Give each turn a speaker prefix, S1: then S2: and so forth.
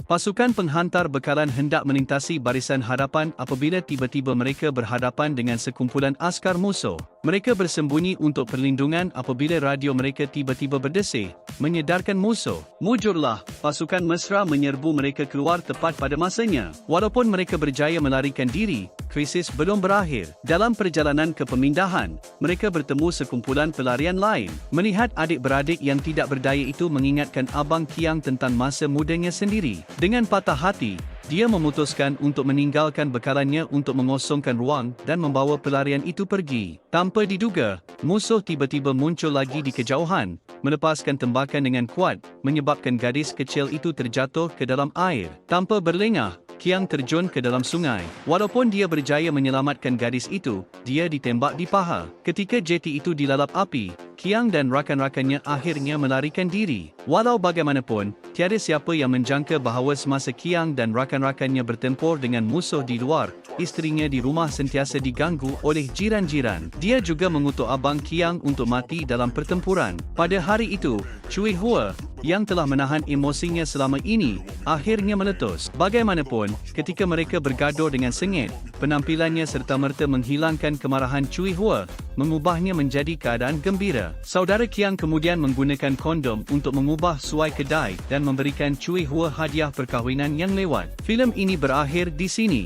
S1: Pasukan penghantar bekalan hendak melintasi barisan hadapan apabila tiba-tiba mereka berhadapan dengan sekumpulan askar musuh. Mereka bersembunyi untuk perlindungan apabila radio mereka tiba-tiba berdesir, menyedarkan musuh. Mujurlah, pasukan mesra menyerbu mereka keluar tepat pada masanya. Walaupun mereka berjaya melarikan diri, krisis belum berakhir. Dalam perjalanan ke pemindahan, mereka bertemu sekumpulan pelarian lain. Melihat adik-beradik yang tidak berdaya itu mengingatkan Abang Kiang tentang masa mudanya sendiri. Dengan patah hati, dia memutuskan untuk meninggalkan bekalannya untuk mengosongkan ruang dan membawa pelarian itu pergi. Tanpa diduga, musuh tiba-tiba muncul lagi di kejauhan, melepaskan tembakan dengan kuat, menyebabkan gadis kecil itu terjatuh ke dalam air. Tanpa berlengah, Kiang terjun ke dalam sungai. Walaupun dia berjaya menyelamatkan gadis itu, dia ditembak di paha. Ketika jeti itu dilalap api, Kiang dan rakan-rakannya akhirnya melarikan diri. Walau bagaimanapun, tiada siapa yang menjangka bahawa semasa Kiang dan rakan-rakannya bertempur dengan musuh di luar, isterinya di rumah sentiasa diganggu oleh jiran-jiran. Dia juga mengutuk Abang Kiang untuk mati dalam pertempuran. Pada hari itu, Cui Hua, yang telah menahan emosinya selama ini, akhirnya meletus. Bagaimanapun, ketika mereka bergaduh dengan sengit, penampilannya serta-merta menghilangkan kemarahan Cui Hua, mengubahnya menjadi keadaan gembira. Saudara Kiang kemudian menggunakan kondom untuk mengubah suai kedai dan memberikan Cui Hua hadiah perkahwinan yang lewat. Filem ini berakhir di sini.